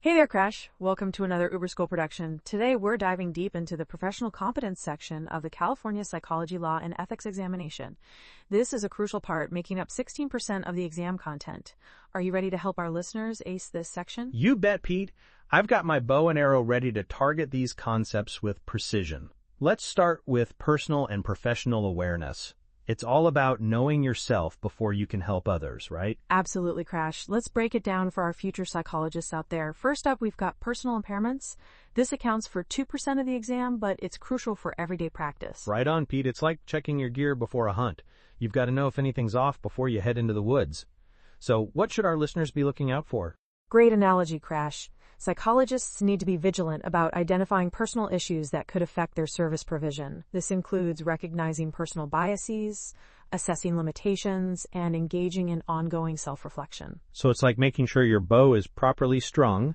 Hey there, Crash. Welcome to another Uber School production. Today, we're diving deep into the professional competence section of the California Psychology Law and Ethics examination. This is a crucial part, making up 16% of the exam content. Are you ready to help our listeners ace this section? You bet, Pete. I've got my bow and arrow ready to target these concepts with precision. Let's start with personal and professional awareness. It's all about knowing yourself before you can help others, right? Absolutely, Crash. Let's break it down for our future psychologists out there. First up, we've got personal impairments. This accounts for 2% of the exam, but it's crucial for everyday practice. Right on, Pete. It's like checking your gear before a hunt. You've got to know if anything's off before you head into the woods. So, what should our listeners be looking out for? Great analogy, Crash. Psychologists need to be vigilant about identifying personal issues that could affect their service provision. This includes recognizing personal biases, assessing limitations, and engaging in ongoing self-reflection. So it's like making sure your bow is properly strung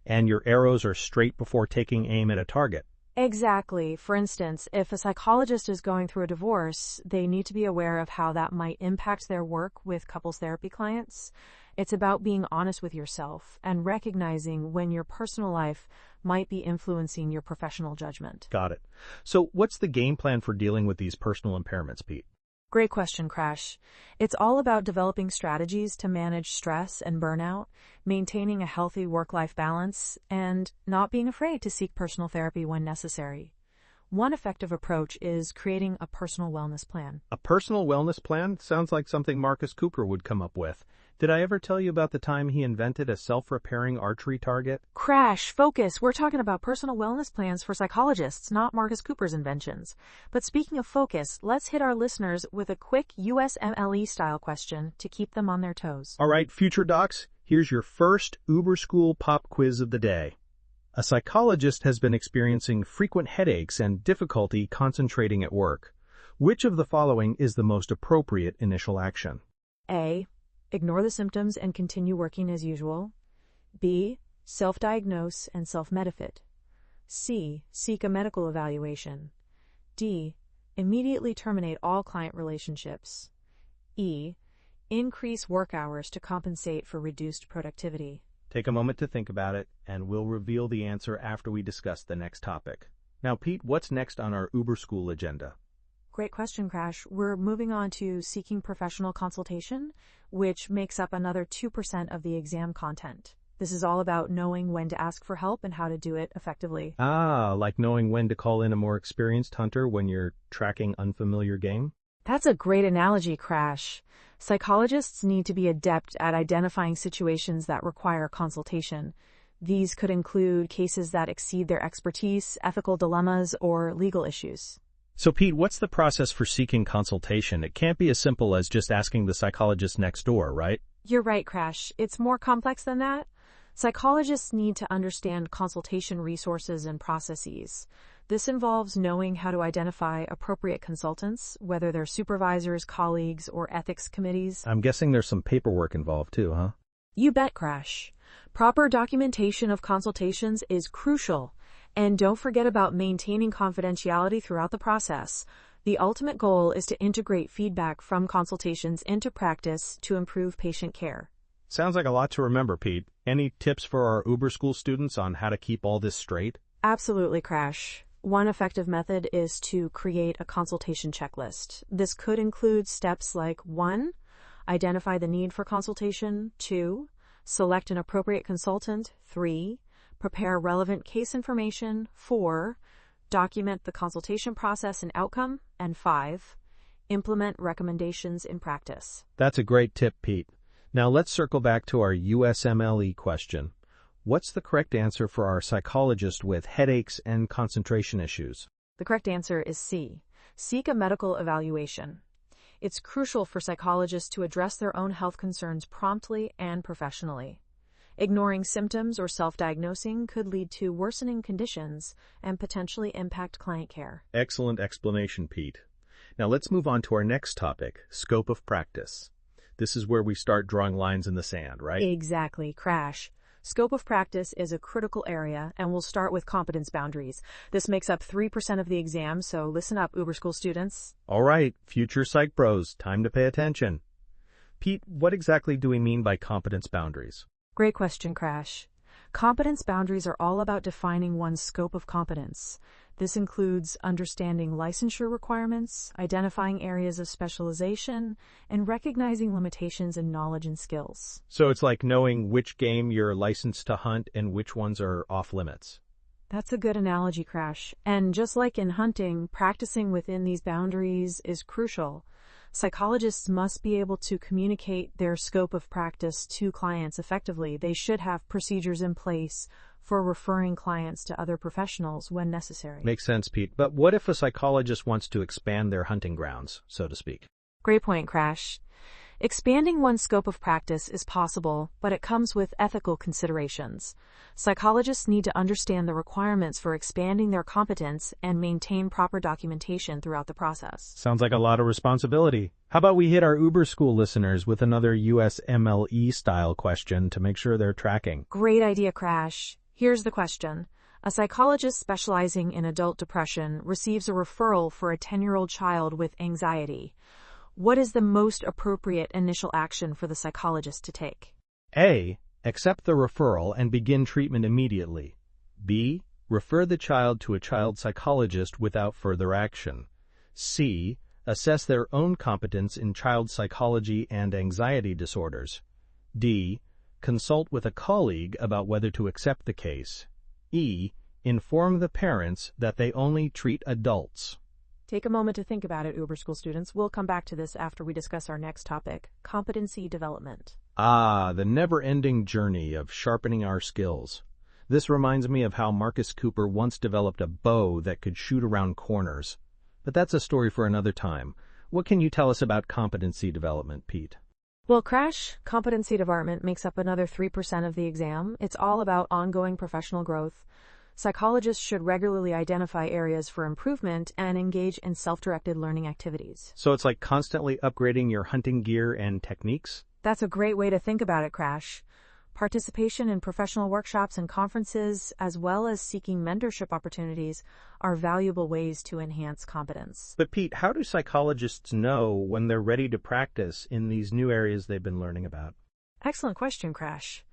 and your arrows are straight before taking aim at a target. Exactly. For instance, if a psychologist is going through a divorce, they need to be aware of how that might impact their work with couples therapy clients. It's about being honest with yourself and recognizing when your personal life might be influencing your professional judgment. Got it. So what's the game plan for dealing with these personal impairments, Pete? Great question, Crash. It's all about developing strategies to manage stress and burnout, maintaining a healthy work-life balance, and not being afraid to seek personal therapy when necessary. One effective approach is creating a personal wellness plan. A personal wellness plan sounds like something Marcus Cooper would come up with. Did I ever tell you about the time he invented a self-repairing archery target? Crash, focus. We're talking about personal wellness plans for psychologists, not Marcus Cooper's inventions. But speaking of focus, let's hit our listeners with a quick USMLE style question to keep them on their toes. All right, future docs, here's your first Uber School pop quiz of the day. A psychologist has been experiencing frequent headaches and difficulty concentrating at work. Which of the following is the most appropriate initial action? A. Ignore the symptoms and continue working as usual. B. Self-diagnose and self-medicate. C. Seek a medical evaluation. D. Immediately terminate all client relationships. E. Increase work hours to compensate for reduced productivity. Take a moment to think about it, and we'll reveal the answer after we discuss the next topic. Now, Pete, what's next on our Uber School agenda? Great question, Crash. We're moving on to seeking professional consultation, which makes up another 2% of the exam content. This is all about knowing when to ask for help and how to do it effectively. Ah, like knowing when to call in a more experienced hunter when you're tracking unfamiliar game? That's a great analogy, Crash. Psychologists need to be adept at identifying situations that require consultation. These could include cases that exceed their expertise, ethical dilemmas, or legal issues. So, Pete, what's the process for seeking consultation? It can't be as simple as just asking the psychologist next door, right? You're right, Crash. It's more complex than that. Psychologists need to understand consultation resources and processes. This involves knowing how to identify appropriate consultants, whether they're supervisors, colleagues, or ethics committees. I'm guessing there's some paperwork involved too, huh? You bet, Crash. Proper documentation of consultations is crucial. And don't forget about maintaining confidentiality throughout the process. The ultimate goal is to integrate feedback from consultations into practice to improve patient care. Sounds like a lot to remember, Pete. Any tips for our Uber School students on how to keep all this straight? Absolutely, Crash. One effective method is to create a consultation checklist. This could include steps like 1. Identify the need for consultation. 2. Select an appropriate consultant. 3. Prepare relevant case information. 4. Document the consultation process and outcome. And 5. Implement recommendations in practice. That's a great tip, Pete. Now let's circle back to our USMLE question. What's the correct answer for our psychologist with headaches and concentration issues? The correct answer is C. Seek a medical evaluation. It's crucial for psychologists to address their own health concerns promptly and professionally. Ignoring symptoms or self-diagnosing could lead to worsening conditions and potentially impact client care. Excellent explanation, Pete. Now let's move on to our next topic, scope of practice. This is where we start drawing lines in the sand, right? Exactly, Crash. Scope of practice is a critical area, and we'll start with competence boundaries. This makes up 3% of the exam, so listen up, Uber School students. All right, future psych bros, time to pay attention. Pete, what exactly do we mean by competence boundaries? Great question, Crash. Competence boundaries are all about defining one's scope of competence. This includes understanding licensure requirements, identifying areas of specialization, and recognizing limitations in knowledge and skills. So it's like knowing which game you're licensed to hunt and which ones are off limits. That's a good analogy, Crash. And just like in hunting, practicing within these boundaries is crucial. Psychologists must be able to communicate their scope of practice to clients effectively. They should have procedures in place for referring clients to other professionals when necessary. Makes sense, Pete. But what if a psychologist wants to expand their hunting grounds, so to speak? Great point, Crash. Expanding one's scope of practice is possible, but it comes with ethical considerations. Psychologists need to understand the requirements for expanding their competence and maintain proper documentation throughout the process. Sounds like a lot of responsibility. How about we hit our Uber School listeners with another USMLE style question to make sure they're tracking? Great idea, Crash. Here's the question. A psychologist specializing in adult depression receives a referral for a 10-year-old child with anxiety. What is the most appropriate initial action for the psychologist to take? A. Accept the referral and begin treatment immediately. B. Refer the child to a child psychologist without further action. C. Assess their own competence in child psychology and anxiety disorders. D. Consult with a colleague about whether to accept the case. E. Inform the parents that they only treat adults. Take a moment to think about it, Uber School students. We'll come back to this after we discuss our next topic, competency development. Ah, the never-ending journey of sharpening our skills. This reminds me of how Marcus Cooper once developed a bow that could shoot around corners. But that's a story for another time. What can you tell us about competency development, Pete? Well, Crash, competency development makes up another 3% of the exam. It's all about ongoing professional growth. Psychologists should regularly identify areas for improvement and engage in self-directed learning activities. So it's like constantly upgrading your hunting gear and techniques? That's a great way to think about it, Crash. Participation in professional workshops and conferences, as well as seeking mentorship opportunities, are valuable ways to enhance competence. But Pete, how do psychologists know when they're ready to practice in these new areas they've been learning about? Excellent question, Crash.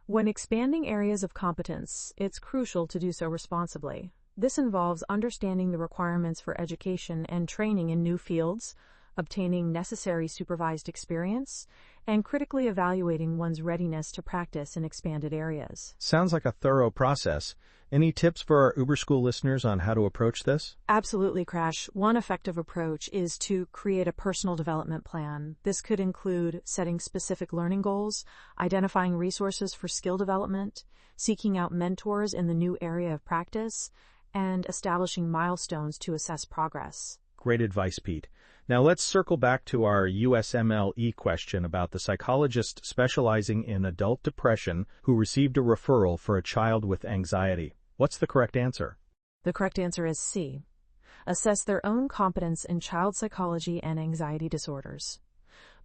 When expanding areas of competence, it's crucial to do so responsibly. This involves understanding the requirements for education and training in new fields, obtaining necessary supervised experience, and critically evaluating one's readiness to practice in expanded areas. Sounds like a thorough process. Any tips for our Uber School listeners on how to approach this? Absolutely, Crash. One effective approach is to create a personal development plan. This could include setting specific learning goals, identifying resources for skill development, seeking out mentors in the new area of practice, and establishing milestones to assess progress. Great advice, Pete. Now let's circle back to our USMLE question about the psychologist specializing in adult depression who received a referral for a child with anxiety. What's the correct answer? The correct answer is C. Assess their own competence in child psychology and anxiety disorders.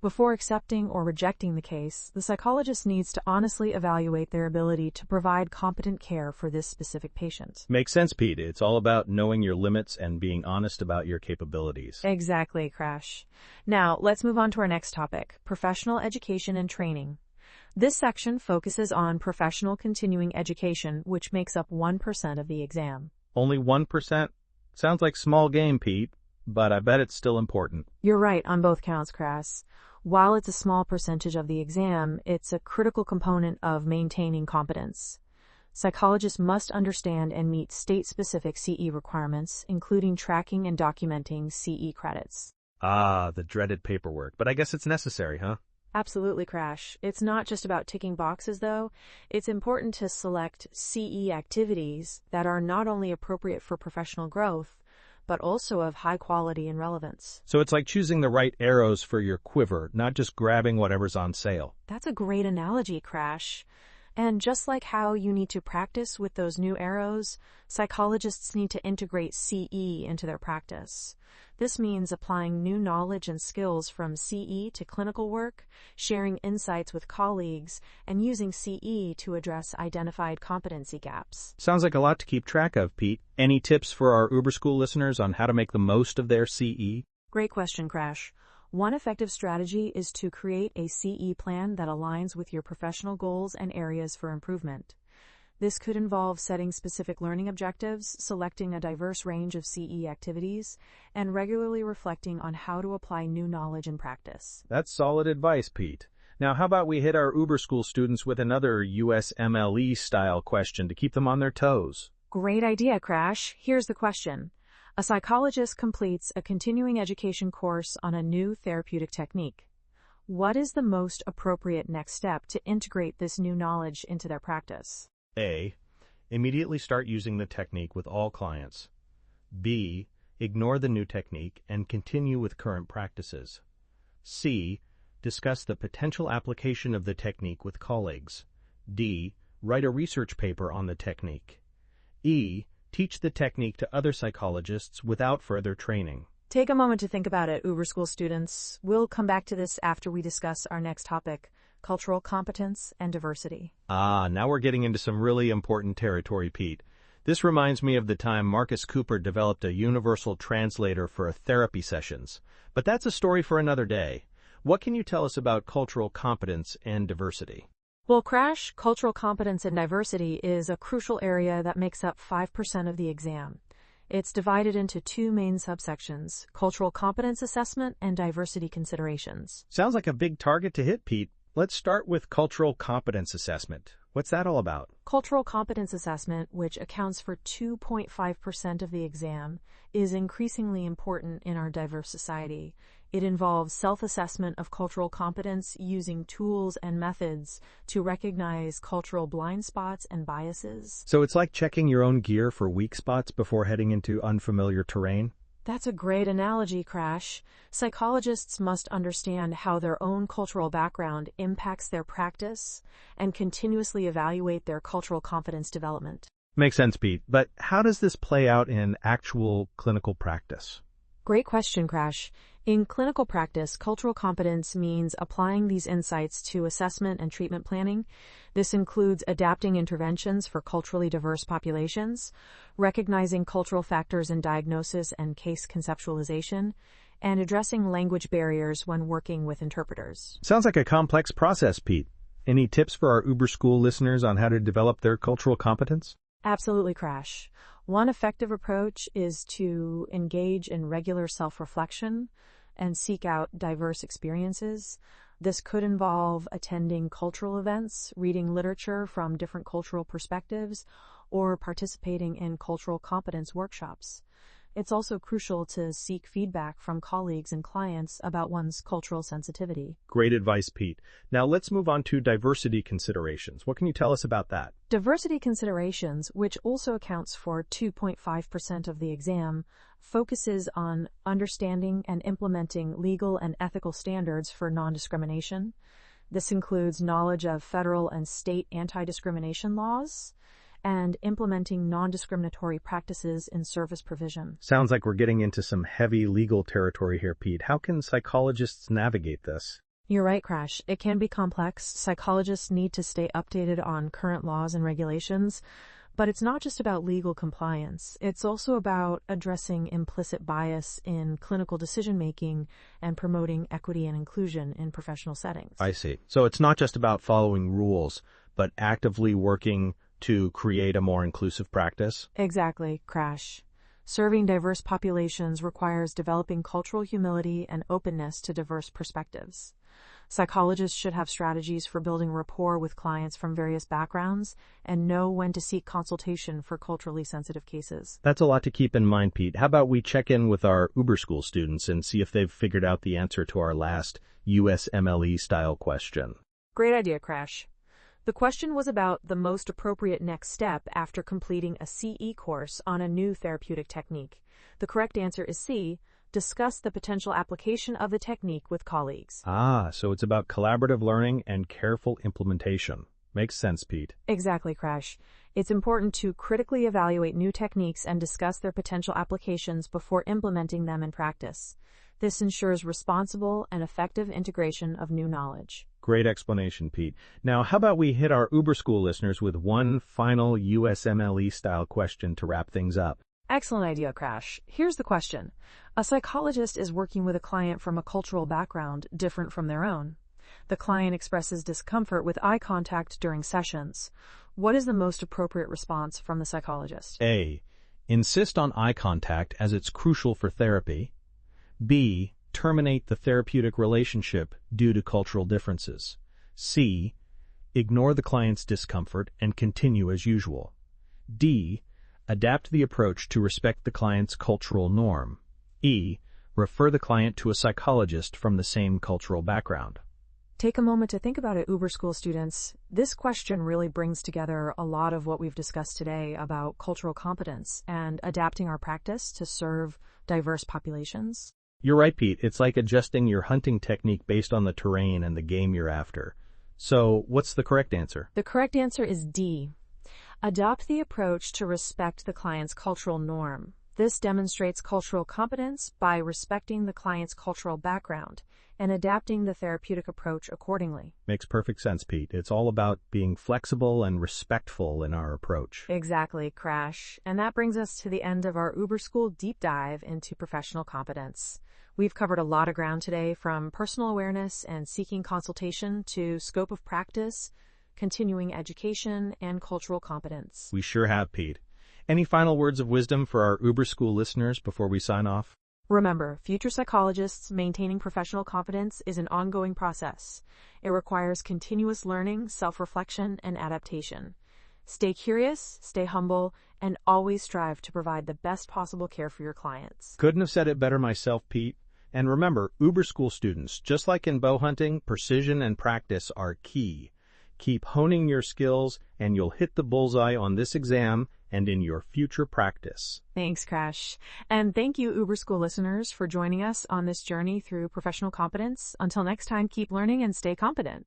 Before accepting or rejecting the case, the psychologist needs to honestly evaluate their ability to provide competent care for this specific patient. Makes sense, Pete. It's all about knowing your limits and being honest about your capabilities. Exactly, Crash. Now, let's move on to our next topic, professional education and training. This section focuses on professional continuing education, which makes up 1% of the exam. Only 1%? Sounds like small game, Pete, but I bet it's still important. You're right on both counts, Crash. While it's a small percentage of the exam, it's a critical component of maintaining competence. Psychologists must understand and meet state-specific CE requirements, including tracking and documenting CE credits. Ah, the dreaded paperwork, but I guess it's necessary, huh? Absolutely, Crash. It's not just about ticking boxes, though. It's important to select CE activities that are not only appropriate for professional growth, but also of high quality and relevance. So it's like choosing the right arrows for your quiver, not just grabbing whatever's on sale. That's a great analogy, Crash. And just like how you need to practice with those new arrows, psychologists need to integrate CE into their practice. This means applying new knowledge and skills from CE to clinical work, sharing insights with colleagues, and using CE to address identified competency gaps. Sounds like a lot to keep track of, Pete. Any tips for our Uber School listeners on how to make the most of their CE? Great question, Crash. One effective strategy is to create a CE plan that aligns with your professional goals and areas for improvement. This could involve setting specific learning objectives, selecting a diverse range of CE activities, and regularly reflecting on how to apply new knowledge in practice. That's solid advice, Pete. Now, how about we hit our Uber School students with another USMLE-style question to keep them on their toes? Great idea, Crash. Here's the question. A psychologist completes a continuing education course on a new therapeutic technique. What is the most appropriate next step to integrate this new knowledge into their practice? A. Immediately start using the technique with all clients. B. Ignore the new technique and continue with current practices. C. Discuss the potential application of the technique with colleagues. D. Write a research paper on the technique. E. Teach the technique to other psychologists without further training. Take a moment to think about it, Uber School students. We'll come back to this after we discuss our next topic, cultural competence and diversity. Now we're getting into some really important territory, Pete. This reminds me of the time Marcus Cooper developed a universal translator for therapy sessions. But that's a story for another day. What can you tell us about cultural competence and diversity? Well, Crash, cultural competence and diversity is a crucial area that makes up 5% of the exam. It's divided into two main subsections, cultural competence assessment and diversity considerations. Sounds like a big target to hit, Pete. Let's start with cultural competence assessment. What's that all about? Cultural competence assessment, which accounts for 2.5% of the exam, is increasingly important in our diverse society. It involves self-assessment of cultural competence using tools and methods to recognize cultural blind spots and biases. So it's like checking your own gear for weak spots before heading into unfamiliar terrain? That's a great analogy, Crash. Psychologists must understand how their own cultural background impacts their practice and continuously evaluate their cultural competence development. Makes sense, Pete. But how does this play out in actual clinical practice? Great question, Crash. In clinical practice, cultural competence means applying these insights to assessment and treatment planning. This includes adapting interventions for culturally diverse populations, recognizing cultural factors in diagnosis and case conceptualization, and addressing language barriers when working with interpreters. Sounds like a complex process, Pete. Any tips for our Uber School listeners on how to develop their cultural competence? Absolutely, Crash. One effective approach is to engage in regular self-reflection and seek out diverse experiences. This could involve attending cultural events, reading literature from different cultural perspectives, or participating in cultural competence workshops. It's also crucial to seek feedback from colleagues and clients about one's cultural sensitivity. Great advice, Pete. Now let's move on to diversity considerations. What can you tell us about that? Diversity considerations, which also accounts for 2.5% of the exam, focuses on understanding and implementing legal and ethical standards for non-discrimination. This includes knowledge of federal and state anti-discrimination laws, and implementing non-discriminatory practices in service provision. Sounds like we're getting into some heavy legal territory here, Pete. How can psychologists navigate this? You're right, Crash. It can be complex. Psychologists need to stay updated on current laws and regulations, but it's not just about legal compliance. It's also about addressing implicit bias in clinical decision-making and promoting equity and inclusion in professional settings. I see. So it's not just about following rules, but actively working to create a more inclusive practice? Exactly, Crash. Serving diverse populations requires developing cultural humility and openness to diverse perspectives. Psychologists should have strategies for building rapport with clients from various backgrounds and know when to seek consultation for culturally sensitive cases. That's a lot to keep in mind, Pete. How about we check in with our Uber School students and see if they've figured out the answer to our last USMLE-style question? Great idea, Crash. The question was about the most appropriate next step after completing a CE course on a new therapeutic technique. The correct answer is C, discuss the potential application of the technique with colleagues. So it's about collaborative learning and careful implementation. Makes sense, Pete. Exactly, Crash. It's important to critically evaluate new techniques and discuss their potential applications before implementing them in practice. This ensures responsible and effective integration of new knowledge. Great explanation, Pete. Now, how about we hit our Uber School listeners with one final USMLE-style question to wrap things up? Excellent idea, Crash. Here's the question. A psychologist is working with a client from a cultural background different from their own. The client expresses discomfort with eye contact during sessions. What is the most appropriate response from the psychologist? A. Insist on eye contact as it's crucial for therapy. B. Terminate the therapeutic relationship due to cultural differences. C. Ignore the client's discomfort and continue as usual. D. Adapt the approach to respect the client's cultural norm. E. Refer the client to a psychologist from the same cultural background. Take a moment to think about it, Uber School students. This question really brings together a lot of what we've discussed today about cultural competence and adapting our practice to serve diverse populations. You're right, Pete. It's like adjusting your hunting technique based on the terrain and the game you're after. So, what's the correct answer? The correct answer is D. Adopt the approach to respect the client's cultural norm. This demonstrates cultural competence by respecting the client's cultural background and adapting the therapeutic approach accordingly. Makes perfect sense, Pete. It's all about being flexible and respectful in our approach. Exactly, Crash. And that brings us to the end of our Uber School deep dive into professional competence. We've covered a lot of ground today, from personal awareness and seeking consultation to scope of practice, continuing education, and cultural competence. We sure have, Pete. Any final words of wisdom for our Uber School listeners before we sign off? Remember, future psychologists, maintaining professional competence is an ongoing process. It requires continuous learning, self-reflection, and adaptation. Stay curious, stay humble, and always strive to provide the best possible care for your clients. Couldn't have said it better myself, Pete. And remember, Uber School students, just like in bow hunting, precision and practice are key. Keep honing your skills, and you'll hit the bullseye on this exam and in your future practice. Thanks, Crash. And thank you, Uber School listeners, for joining us on this journey through professional competence. Until next time, keep learning and stay competent.